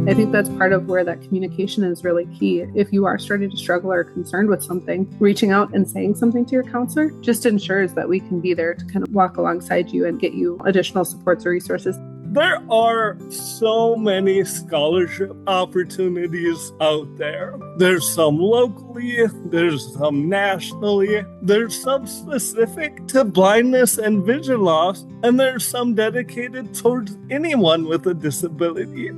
I think that's part of where that communication is really key. If you are starting to struggle or concerned with something, reaching out and saying something to your counselor just ensures that we can be there to kind of walk alongside you and get you additional supports or resources. There are so many scholarship opportunities out there. There's some locally, there's some nationally, there's some specific to blindness and vision loss, and there's some dedicated towards anyone with a disability.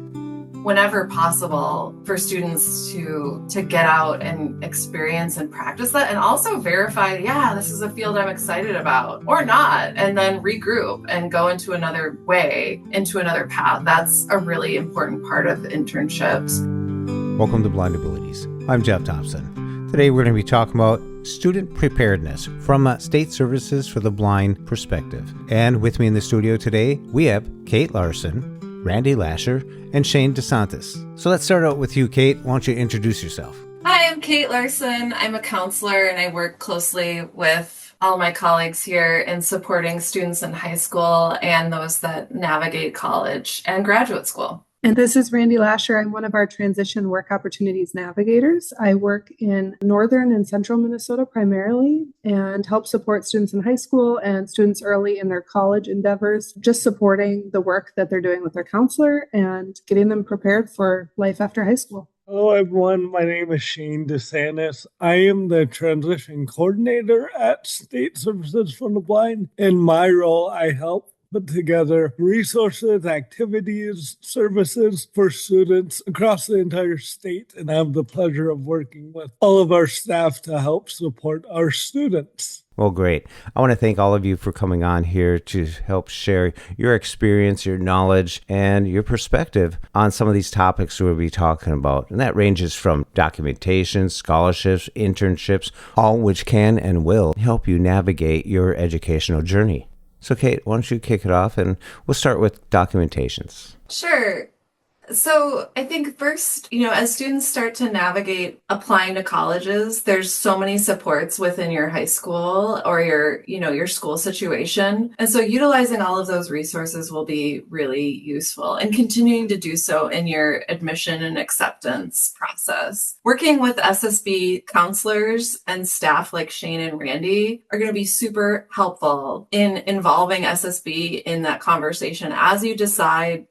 Whenever possible, for students to get out and experience and practice that, and also verify, yeah, this is a field I'm excited about, or not, and then regroup and go into another way, into another path. That's a really important part of internships. Welcome to Blind Abilities. I'm Jeff Thompson. Today we're going to be talking about student preparedness from a State Services for the Blind perspective. And with me in the studio today, we have Kate Larson, Randi Lasher, and Shane DeSantis. So let's start out with you, Kate. Why don't you introduce yourself? Hi, I'm Kate Larson. I'm a counselor and I work closely with all my colleagues here in supporting students in high school and those that navigate college and graduate school. And this is Randi Lasher. I'm one of our transition work opportunities navigators. I work in northern and central Minnesota primarily and help support students in high school and students early in their college endeavors, just supporting the work that they're doing with their counselor and getting them prepared for life after high school. Hello, everyone. My name is Shane DeSantis. I am the transition coordinator at State Services for the Blind. In my role, I help put together resources, activities, services for students across the entire state, and I have the pleasure of working with all of our staff to help support our students. Well, great. I want to thank all of you for coming on here to help share your experience, your knowledge, and your perspective on some of these topics we'll be talking about. And that ranges from documentation, scholarships, internships, all which can and will help you navigate your educational journey. So, Kate, why don't you kick it off, and we'll start with documentations. Sure. So I think first, as students start to navigate applying to colleges, there's so many supports within your high school or your school situation. And so utilizing all of those resources will be really useful and continuing to do so in your admission and acceptance process. Working with SSB counselors and staff like Shane and Randi are going to be super helpful in involving SSB in that conversation as you decide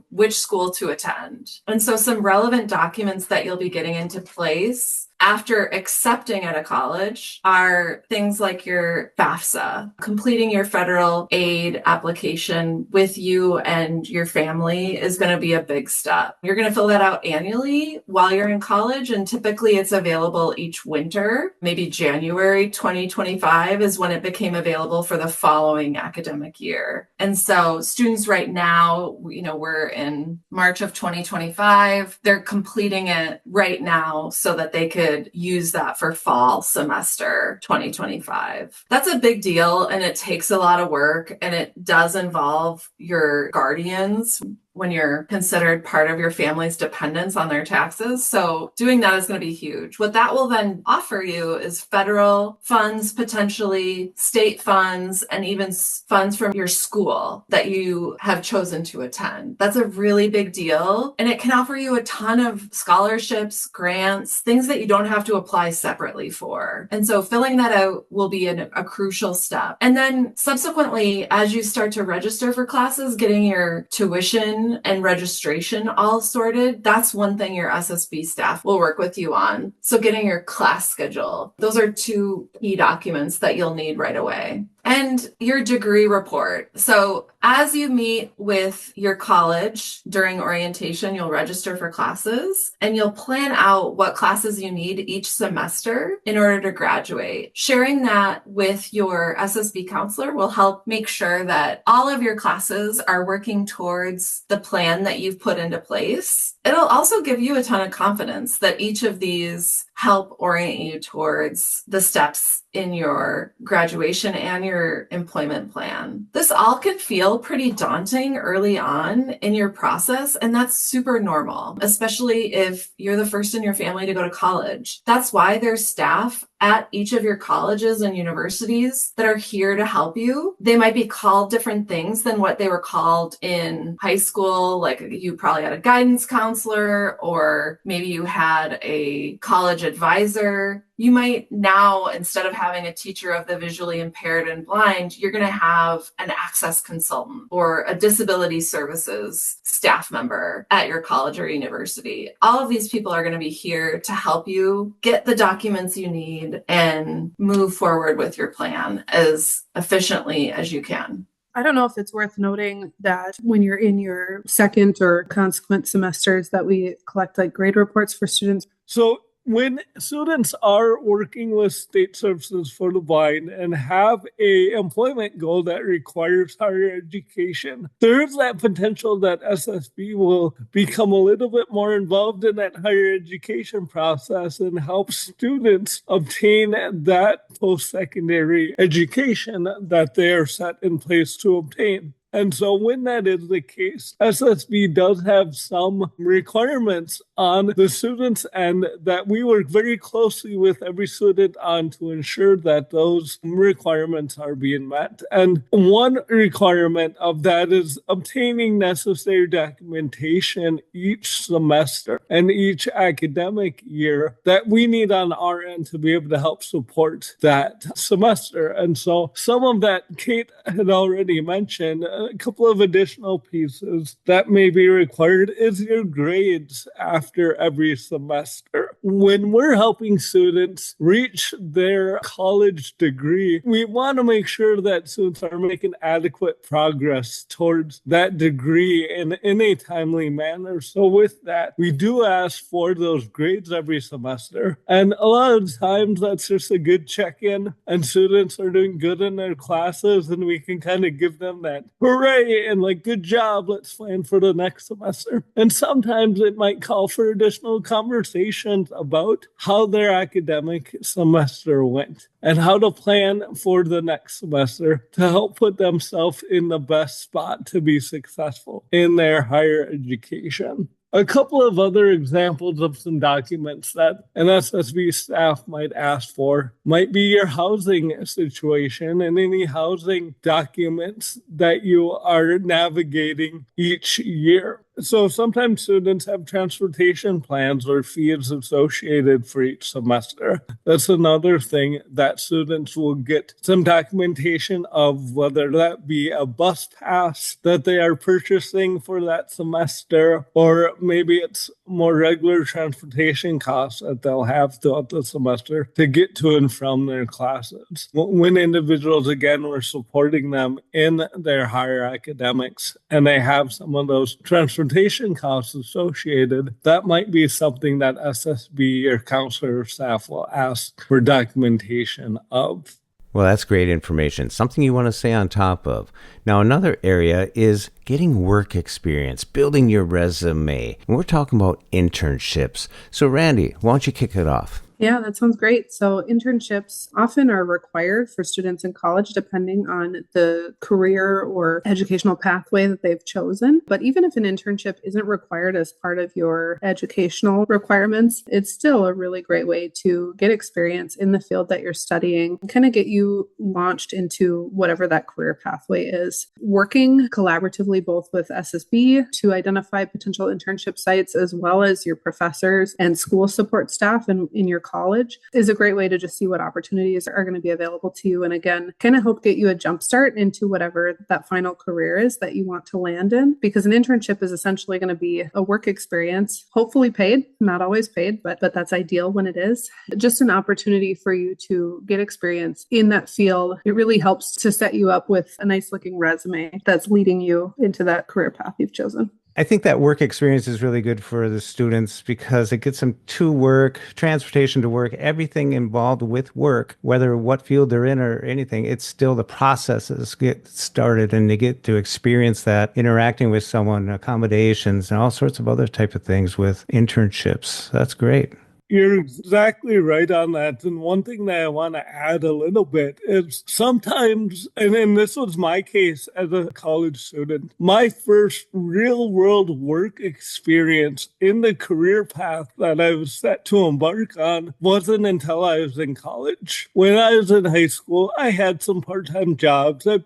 which school to attend. And so some relevant documents that you'll be getting into place after accepting at a college are things like your FAFSA, completing your federal aid application with you and your family is going to be a big step. You're going to fill that out annually while you're in college, and typically it's available each winter. Maybe January 2025 is when it became available for the following academic year. And so students right now, we're in March of 2025. They're completing it right now so that they could use that for fall semester 2025. That's a big deal, and it takes a lot of work, and it does involve your guardians when you're considered part of your family's dependence on their taxes. So doing that is going to be huge. What that will then offer you is federal funds, potentially state funds, and even funds from your school that you have chosen to attend. That's a really big deal. And it can offer you a ton of scholarships, grants, things that you don't have to apply separately for. And so filling that out will be a crucial step. And then subsequently, as you start to register for classes, getting your tuition and registration all sorted, that's one thing your SSB staff will work with you on. So getting your class schedule, those are two key documents that you'll need right away. And your degree report. So as you meet with your college during orientation, you'll register for classes and you'll plan out what classes you need each semester in order to graduate. Sharing that with your SSB counselor will help make sure that all of your classes are working towards the plan that you've put into place. It'll also give you a ton of confidence that each of these help orient you towards the steps in your graduation and your employment plan. This all can feel pretty daunting early on in your process, and that's super normal, especially if you're the first in your family to go to college. That's why there's staff at each of your colleges and universities that are here to help you. They might be called different things than what they were called in high school. Like you probably had a guidance counselor, or maybe you had a college advisor. You might now, instead of having a teacher of the visually impaired and blind, you're going to have an access consultant or a disability services staff member at your college or university. All of these people are going to be here to help you get the documents you need and move forward with your plan as efficiently as you can. I don't know if it's worth noting that when you're in your second or consequent semesters that we collect like grade reports for students. So when students are working with State Services for the Blind and have a employment goal that requires higher education, there is that potential that SSB will become a little bit more involved in that higher education process and help students obtain that post-secondary education that they are set in place to obtain. And so when that is the case, SSB does have some requirements on the students end that we work very closely with every student on to ensure that those requirements are being met. And one requirement of that is obtaining necessary documentation each semester and each academic year that we need on our end to be able to help support that semester. And so some of that Kate had already mentioned. A couple of additional pieces that may be required is your grades after every semester. When we're helping students reach their college degree, we want to make sure that students are making adequate progress towards that degree in a timely manner. So with that, we do ask for those grades every semester. And a lot of times that's just a good check-in, and students are doing good in their classes, and we can kind of give them that hooray and like, good job, let's plan for the next semester. And sometimes it might call for additional conversations about how their academic semester went and how to plan for the next semester to help put themselves in the best spot to be successful in their higher education. A couple of other examples of some documents that an SSB staff might ask for might be your housing situation and any housing documents that you are navigating each year. So sometimes students have transportation plans or fees associated for each semester. That's another thing that students will get some documentation of, whether that be a bus pass that they are purchasing for that semester, or maybe it's more regular transportation costs that they'll have throughout the semester to get to and from their classes. When individuals, again, we're supporting them in their higher academics and they have some of those transportation costs associated, that might be something that SSB or counselor staff will ask for documentation of. Well, that's great information. Something you want to stay on top of. Now, another area is getting work experience, building your resume. And we're talking about internships. So, Randy, why don't you kick it off? Yeah, that sounds great. So internships often are required for students in college, depending on the career or educational pathway that they've chosen. But even if an internship isn't required as part of your educational requirements, it's still a really great way to get experience in the field that you're studying and kind of get you launched into whatever that career pathway is. Working collaboratively both with SSB to identify potential internship sites, as well as your professors and school support staff in your college, is a great way to just see what opportunities are going to be available to you. And again, kind of help get you a jump start into whatever that final career is that you want to land in, because an internship is essentially going to be a work experience, hopefully paid, not always paid, but that's ideal when it is. Just an opportunity for you to get experience in that field. It really helps to set you up with a nice looking resume that's leading you into that career path you've chosen. I think that work experience is really good for the students because it gets them to work, transportation to work, everything involved with work, whether what field they're in or anything. It's still the processes get started and they get to experience that interacting with someone, accommodations, and all sorts of other type of things with internships. That's great. You're exactly right on that. And one thing that I want to add a little bit is sometimes, and this was my case as a college student, my first real world work experience in the career path that I was set to embark on wasn't until I was in college. When I was in high school, I had some part-time jobs. I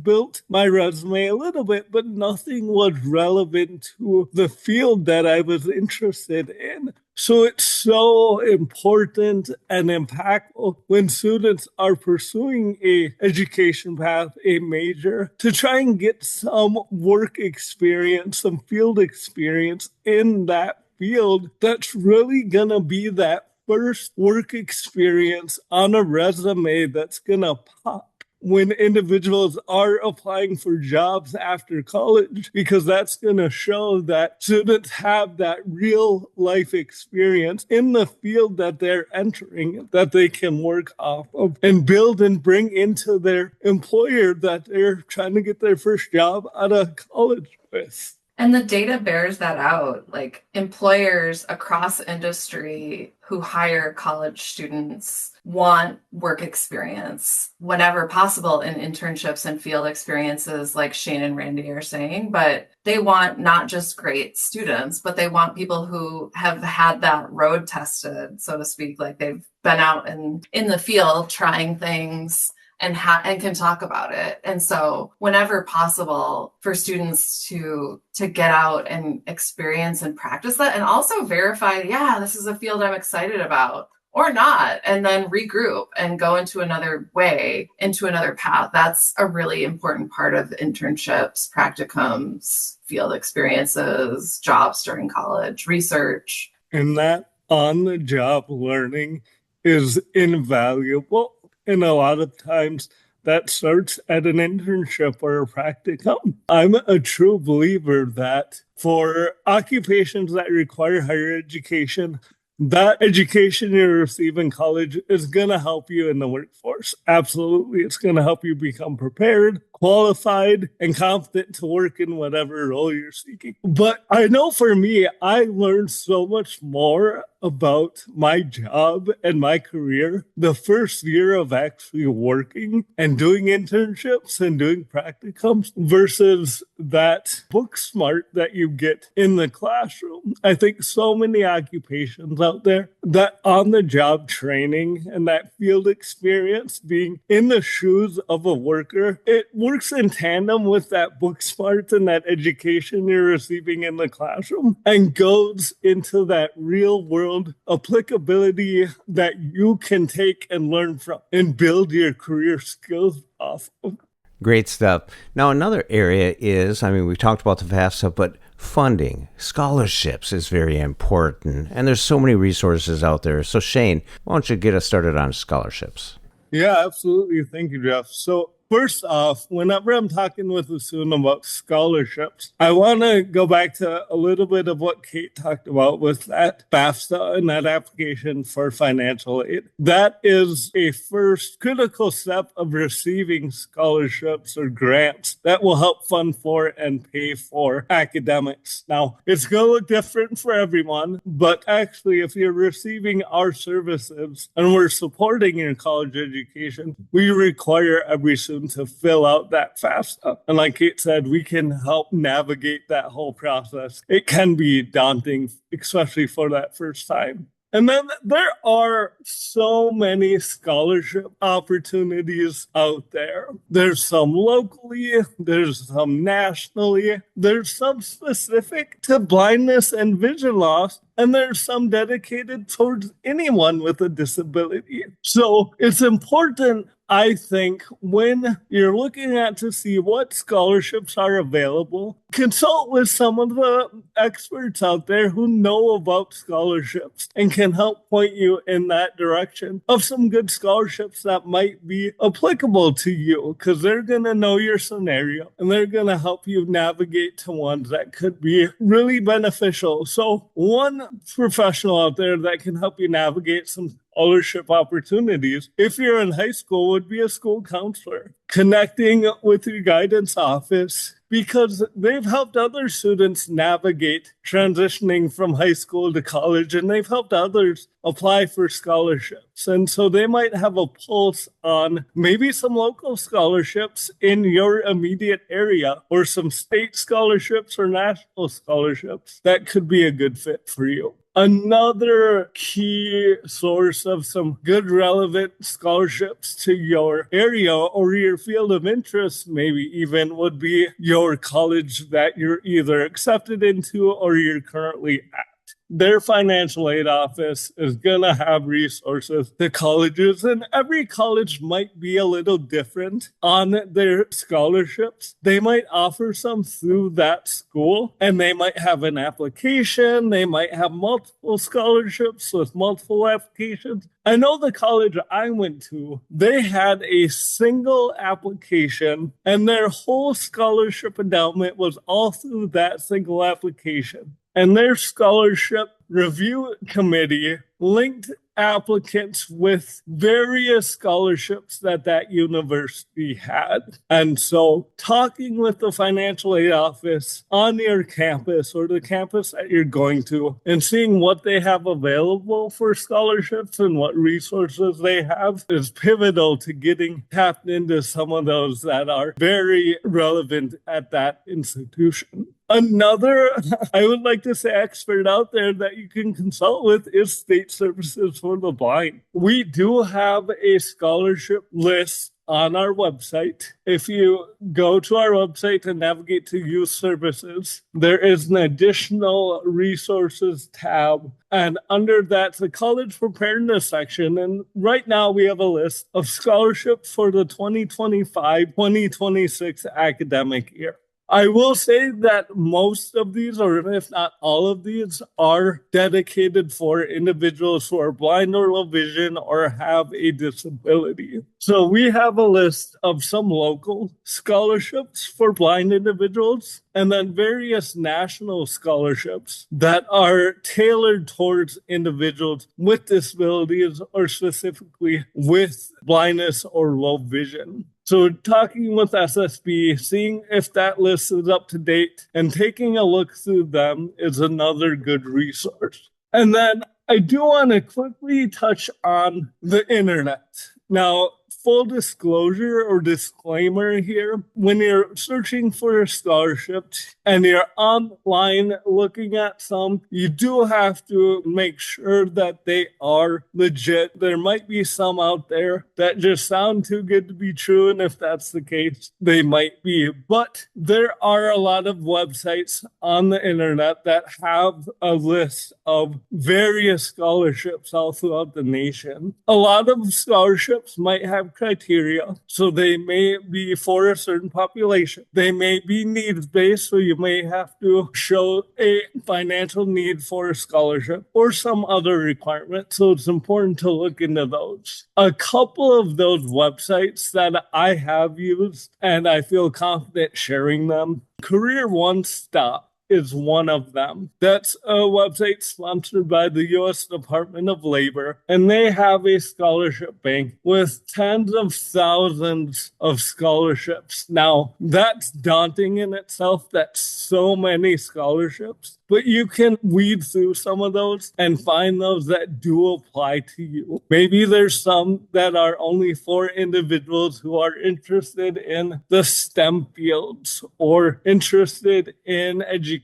built my resume a little bit, but nothing was relevant to the field that I was interested in. So it's so important and impactful when students are pursuing a education path, a major, to try and get some work experience, some field experience in that field that's really going to be that first work experience on a resume that's going to pop when individuals are applying for jobs after college, because that's going to show that students have that real life experience in the field that they're entering that they can work off of and build and bring into their employer that they're trying to get their first job out of college with. And the data bears that out. Like, employers across industry who hire college students want work experience whenever possible in internships and field experiences, like Shane and Randy are saying. But they want not just great students, but they want people who have had that road tested, so to speak, like they've been out in the field trying things and can talk about it. And so whenever possible for students to get out and experience and practice that, and also verify, yeah, this is a field I'm excited about, or not, and then regroup and go into another way, into another path. That's a really important part of internships, practicums, field experiences, jobs during college, research. And that on-the-job learning is invaluable. And a lot of times that starts at an internship or a practicum. I'm a true believer that for occupations that require higher education, that education you receive in college is going to help you in the workforce. Absolutely. It's going to help you become prepared, qualified, and confident to work in whatever role you're seeking. But I know for me, I learned so much more about my job and my career the first year of actually working and doing internships and doing practicums versus that book smart that you get in the classroom. I think so many occupations out there, that on-the-job training and that field experience, being in the shoes of a worker, it works in tandem with that book smart and that education you're receiving in the classroom and goes into that real world applicability that you can take and learn from and build your career skills off of. Great stuff. Now, another area is, we talked about the FAFSA, but funding, scholarships is very important. And there's so many resources out there. So Shane, why don't you get us started on scholarships? Yeah, absolutely. Thank you, Jeff. So first off, whenever I'm talking with a student about scholarships, I want to go back to a little bit of what Kate talked about with that FAFSA and that application for financial aid. That is a first critical step of receiving scholarships or grants that will help fund for and pay for academics. Now, it's going to look different for everyone, but actually, if you're receiving our services and we're supporting your college education, we require every student to fill out that FAFSA. And like Kate said, we can help navigate that whole process. It can be daunting, especially for that first time. And then there are so many scholarship opportunities out there. There's some locally, there's some nationally, there's some specific to blindness and vision loss, and there's some dedicated towards anyone with a disability. So it's important, I think, when you're looking at to see what scholarships are available, consult with some of the experts out there who know about scholarships and can help point you in that direction of some good scholarships that might be applicable to you, because they're going to know your scenario and they're going to help you navigate to ones that could be really beneficial. So one professional out there that can help you navigate some scholarship opportunities, if you're in high school, would be a school counselor. Connecting with your guidance office, because they've helped other students navigate transitioning from high school to college, and they've helped others apply for scholarships. And so they might have a pulse on maybe some local scholarships in your immediate area, or some state scholarships or national scholarships that could be a good fit for you. Another key source of some good relevant scholarships to your area or your field of interest, maybe even, would be your college that you're either accepted into or you're currently at. Their financial aid office is going to have resources to colleges, and every college might be a little different on their scholarships. They might offer some through that school, and they might have an application. They might have multiple scholarships with multiple applications. I know the college I went to, they had a single application, and their whole scholarship endowment was all through that single application. And their scholarship review committee linked applicants with various scholarships that university had. And so talking with the financial aid office on your campus or the campus that you're going to, and seeing what they have available for scholarships and what resources they have, is pivotal to getting tapped into some of those that are very relevant at that institution. Another, I would like to say, expert out there that you can consult with is State Services for the Blind. We do have a scholarship list on our website. If you go to our website and navigate to Youth Services, there is an additional resources tab. And under that's the college preparedness section. And right now we have a list of scholarships for the 2025-2026 academic year. I will say that most of these, or if not all of these, are dedicated for individuals who are blind or low vision or have a disability. So we have a list of some local scholarships for blind individuals, and then various national scholarships that are tailored towards individuals with disabilities or specifically with blindness or low vision. So talking with SSB, seeing if that list is up to date, and taking a look through them is another good resource. And then I do want to quickly touch on the internet. Now, full disclosure or disclaimer here, when you're searching for a scholarship and you're online looking at some, you do have to make sure that they are legit. There might be some out there that just sound too good to be true, and if that's the case, they might be. But there are a lot of websites on the internet that have a list of various scholarships all throughout the nation. A lot of scholarships might have criteria, so they may be for a certain population. They may be needs-based, so you may have to show a financial need for a scholarship or some other requirement, so it's important to look into those. A couple of those websites that I have used, and I feel confident sharing them, Career One Stop is one of them. That's a website sponsored by the U.S. Department of Labor, and they have a scholarship bank with tens of thousands of scholarships. Now, that's daunting in itself. That's so many scholarships, but you can weed through some of those and find those that do apply to you. Maybe there's some that are only for individuals who are interested in the STEM fields or interested in education.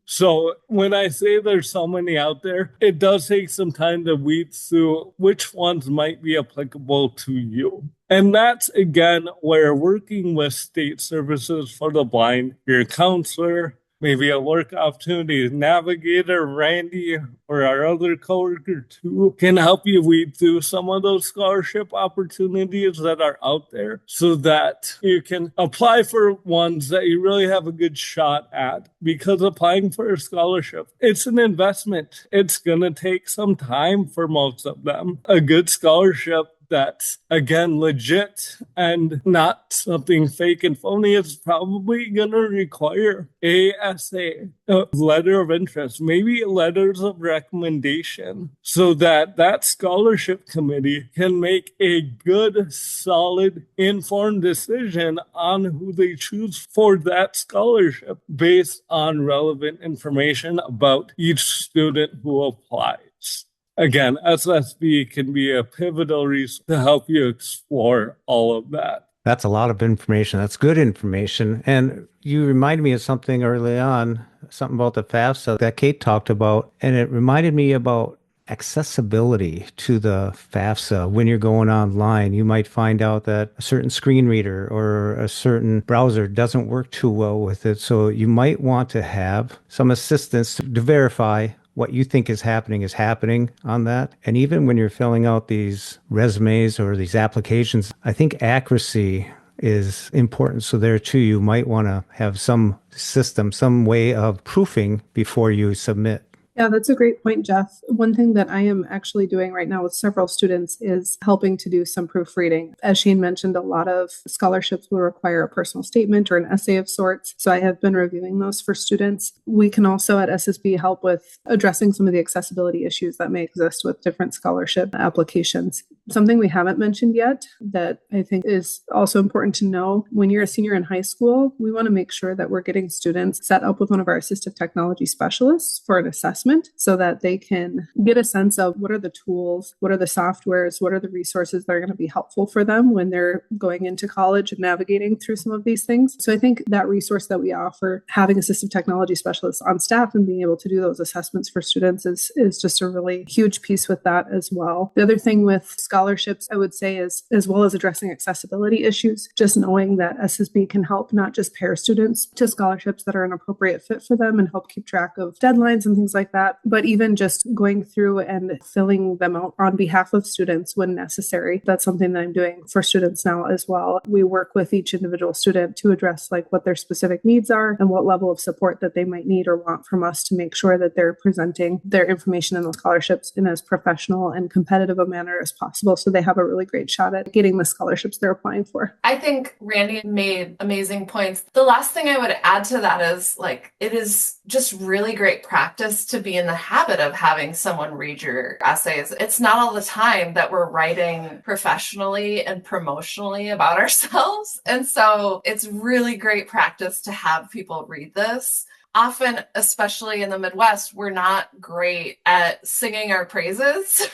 So when I say there's so many out there, it does take some time to weed through which ones might be applicable to you. And that's, again, where working with State Services for the Blind, your counselor, maybe a work opportunity navigator, Randy, or our other coworker too, can help you weed through some of those scholarship opportunities that are out there so that you can apply for ones that you really have a good shot at. Because applying for a scholarship, it's an investment. It's going to take some time for most of them. A good scholarship that's, again, legit and not something fake and phony, is probably going to require ASA, a letter of interest, maybe letters of recommendation, so that that scholarship committee can make a good, solid, informed decision on who they choose for that scholarship based on relevant information about each student who applies. Again, SSB can be a pivotal resource to help you explore all of that. That's a lot of information. That's good information. And you reminded me of something early on, something about the FAFSA that Kate talked about. And it reminded me about accessibility to the FAFSA. When you're going online, you might find out that a certain screen reader or a certain browser doesn't work too well with it. So you might want to have some assistance to verify what you think is happening on that. And even when you're filling out these resumes or these applications, I think accuracy is important. So there too, you might want to have some system, some way of proofing before you submit. Yeah, that's a great point, Jeff. One thing that I am actually doing right now with several students is helping to do some proofreading. As Shane mentioned, a lot of scholarships will require a personal statement or an essay of sorts. So I have been reviewing those for students. We can also at SSB help with addressing some of the accessibility issues that may exist with different scholarship applications. Something we haven't mentioned yet that I think is also important to know: when you're a senior in high school, we want to make sure that we're getting students set up with one of our assistive technology specialists for an assessment, so that they can get a sense of what are the tools, what are the softwares, what are the resources that are going to be helpful for them when they're going into college and navigating through some of these things. So I think that resource that we offer, having assistive technology specialists on staff and being able to do those assessments for students is just a really huge piece with that as well. The other thing with scholarships, I would say, is as well as addressing accessibility issues, just knowing that SSB can help not just pair students to scholarships that are an appropriate fit for them and help keep track of deadlines and things like that, but even just going through and filling them out on behalf of students when necessary. That's something that I'm doing for students now as well. We work with each individual student to address like what their specific needs are and what level of support that they might need or want from us to make sure that they're presenting their information in the scholarships in as professional and competitive a manner as possible, so they have a really great shot at getting the scholarships they're applying for. I think Randy made amazing points. The last thing I would add to that is it is just really great practice to be in the habit of having someone read your essays. It's not all the time that we're writing professionally and promotionally about ourselves. And so it's really great practice to have people read this. Often, especially in the Midwest, we're not great at singing our praises.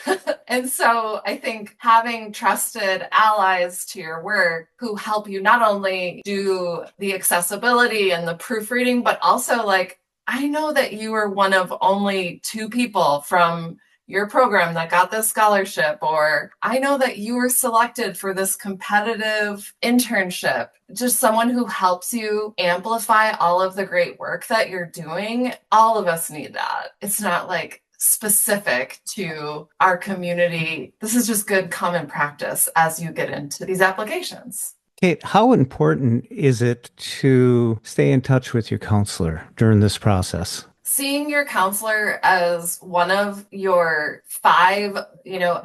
And so I think having trusted allies to your work who help you not only do the accessibility and the proofreading, but also I know that you are one of only 2 people from your program that got this scholarship, or I know that you were selected for this competitive internship. Just someone who helps you amplify all of the great work that you're doing. All of us need that. It's not specific to our community. This is just good common practice as you get into these applications. Kate, how important is it to stay in touch with your counselor during this process? Seeing your counselor as one of your 5,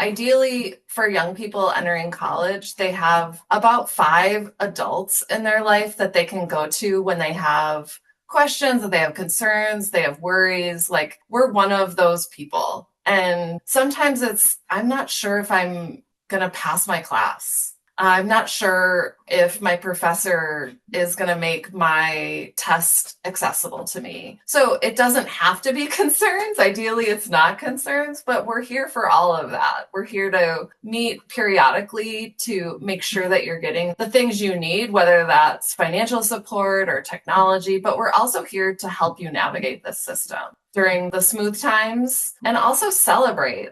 ideally for young people entering college, they have about 5 adults in their life that they can go to when they have questions, that they have concerns, they have worries. We're one of those people. And sometimes I'm not sure if I'm going to pass my class. I'm not sure if my professor is going to make my test accessible to me. So it doesn't have to be concerns. Ideally, it's not concerns, but we're here for all of that. We're here to meet periodically to make sure that you're getting the things you need, whether that's financial support or technology, but we're also here to help you navigate this system during the smooth times and also celebrate.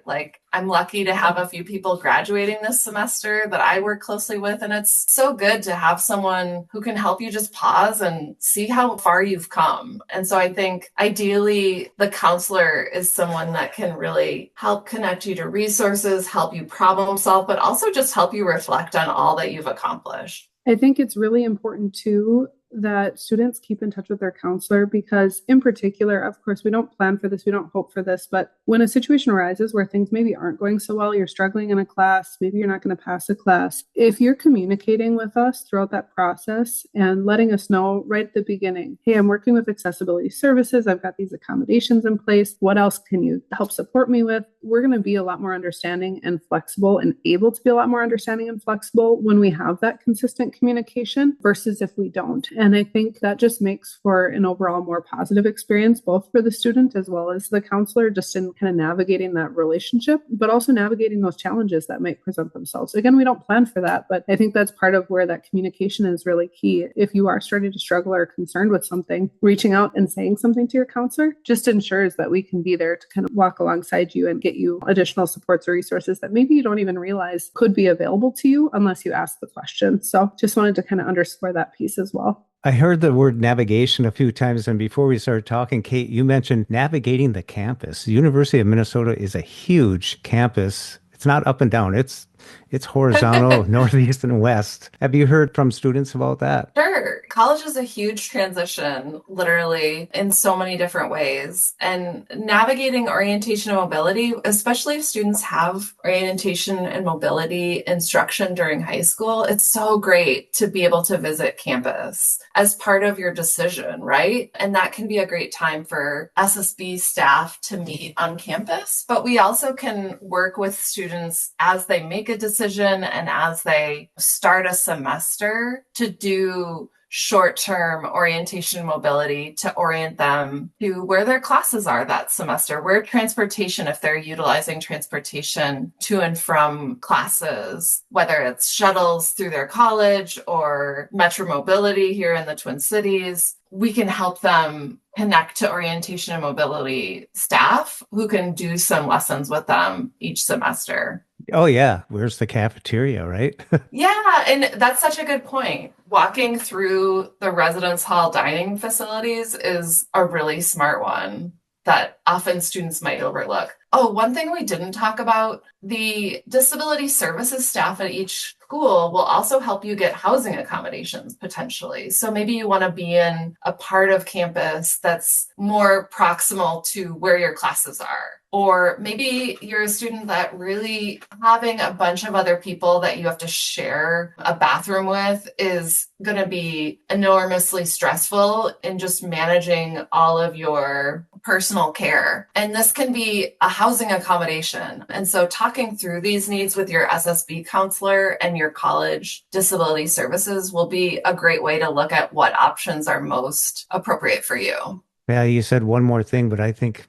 I'm lucky to have a few people graduating this semester that I work closely with, and it's so good to have someone who can help you just pause and see how far you've come. And so I think ideally the counselor is someone that can really help connect you to resources, help you problem solve, but also just help you reflect on all that you've accomplished. I think it's really important too that students keep in touch with their counselor because, in particular, of course, we don't plan for this, we don't hope for this, but when a situation arises where things maybe aren't going so well, you're struggling in a class, maybe you're not going to pass a class, if you're communicating with us throughout that process and letting us know right at the beginning, hey, I'm working with accessibility services, I've got these accommodations in place, what else can you help support me with? We're going to be a lot more understanding and flexible and able to be a lot more understanding and flexible when we have that consistent communication versus if we don't. And I think that just makes for an overall more positive experience, both for the student as well as the counselor, just in kind of navigating that relationship, but also navigating those challenges that might present themselves. Again, we don't plan for that, but I think that's part of where that communication is really key. If you are starting to struggle or concerned with something, reaching out and saying something to your counselor just ensures that we can be there to kind of walk alongside you and get you additional supports or resources that maybe you don't even realize could be available to you unless you ask the question. So just wanted to kind of underscore that piece as well. I heard the word navigation a few times, and before we started talking, Kate, you mentioned navigating the campus. The University of Minnesota is a huge campus. It's not up and down. It's horizontal, northeast and west. Have you heard from students about that? Sure. College is a huge transition, literally, in so many different ways. And navigating orientation and mobility, especially if students have orientation and mobility instruction during high school, it's so great to be able to visit campus as part of your decision, right? And that can be a great time for SSB staff to meet on campus. But we also can work with students as they make a decision and as they start a semester to do short-term orientation mobility to orient them to where their classes are that semester, where transportation, if they're utilizing transportation to and from classes, whether it's shuttles through their college or Metro Mobility here in the Twin Cities, we can help them connect to orientation and mobility staff who can do some lessons with them each semester. Oh, yeah. Where's the cafeteria, right? Yeah, and that's such a good point. Walking through the residence hall dining facilities is a really smart one that often students might overlook. Oh, one thing we didn't talk about, the disability services staff at each school will also help you get housing accommodations potentially. So maybe you want to be in a part of campus that's more proximal to where your classes are. Or maybe you're a student that really having a bunch of other people that you have to share a bathroom with is going to be enormously stressful in just managing all of your personal care. And this can be a housing accommodation. And so talking through these needs with your SSB counselor and your college disability services will be a great way to look at what options are most appropriate for you. Yeah, you said one more thing, but I think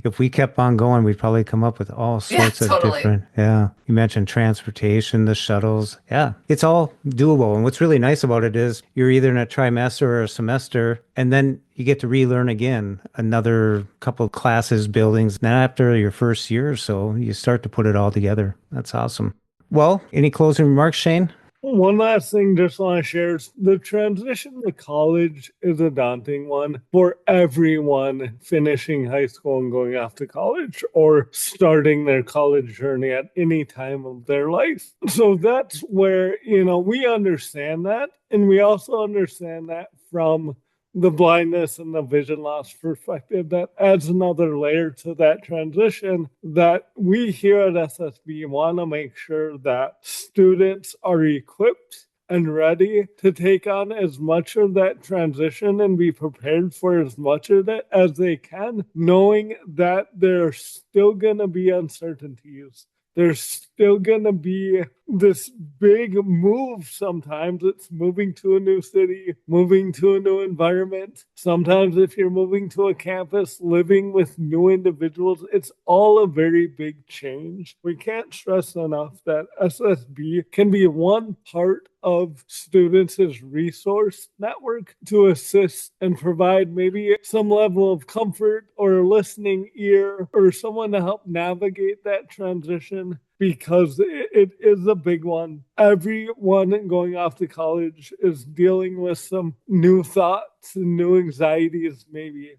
if we kept on going, we'd probably come up with all sorts of different. Yeah. You mentioned transportation, the shuttles. Yeah, it's all doable. And what's really nice about it is you're either in a trimester or a semester, and then you get to relearn again another couple of classes, buildings. Then after your first year or so, you start to put it all together. That's awesome. Well, any closing remarks, Shane? One last thing just want to share is the transition to college is a daunting one for everyone finishing high school and going off to college or starting their college journey at any time of their life. So that's where, we understand that. And we also understand that from the blindness and the vision loss perspective, that adds another layer to that transition, that we here at SSB want to make sure that students are equipped and ready to take on as much of that transition and be prepared for as much of it as they can, knowing that there's still going to be uncertainties. There's still going to be this big move sometimes. It's moving to a new city, moving to a new environment. Sometimes if you're moving to a campus, living with new individuals, it's all a very big change. We can't stress enough that SSB can be one part of students' resource network to assist and provide maybe some level of comfort or a listening ear or someone to help navigate that transition, because it is a big one. Everyone going off to college is dealing with some new thoughts and new anxieties maybe.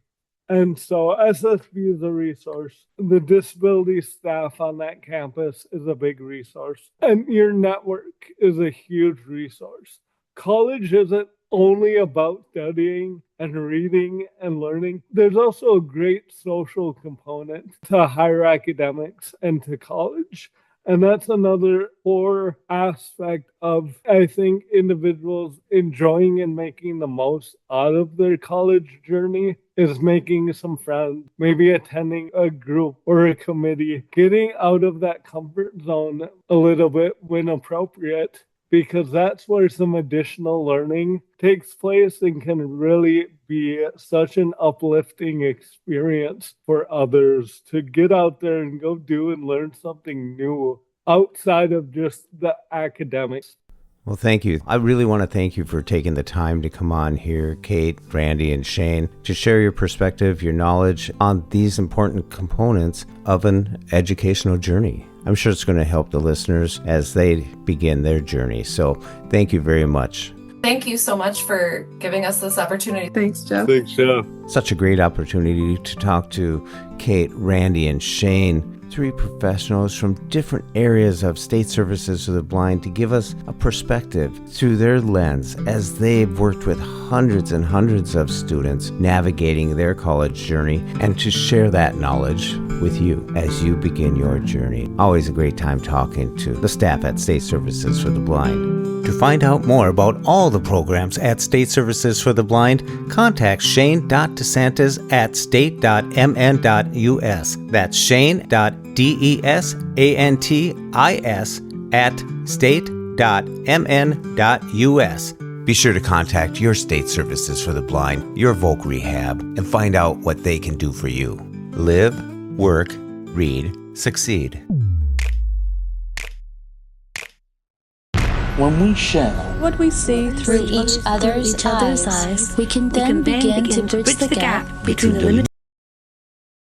And so SSB is a resource. The disability staff on that campus is a big resource. And your network is a huge resource. College isn't only about studying and reading and learning. There's also a great social component to higher academics and to college. And that's another core aspect of, I think, individuals enjoying and making the most out of their college journey is making some friends, maybe attending a group or a committee, getting out of that comfort zone a little bit when appropriate, because that's where some additional learning takes place and can really be such an uplifting experience for others to get out there and go do and learn something new outside of just the academics. Well, thank you. I really want to thank you for taking the time to come on here, Kate, Randi, and Shane, to share your perspective, your knowledge on these important components of an educational journey. I'm sure it's going to help the listeners as they begin their journey. So thank you very much. Thank you so much for giving us this opportunity. Thanks, Jeff. Thanks, Jeff. Such a great opportunity to talk to Kate, Randi, and Shane, three professionals from different areas of State Services for the Blind, to give us a perspective through their lens as they've worked with hundreds and hundreds of students navigating their college journey, and to share that knowledge with you as you begin your journey. Always a great time talking to the staff at State Services for the Blind. To find out more about all the programs at State Services for the Blind, contact Shane.DeSantis at state.mn.us. That's Shane.DeSantis at state.mn.us. Be sure to contact your State Services for the Blind, your Voc Rehab, and find out what they can do for you. Live, work, read, succeed. When we share what we see through each other's eyes, we can then begin to bridge the gap between the limited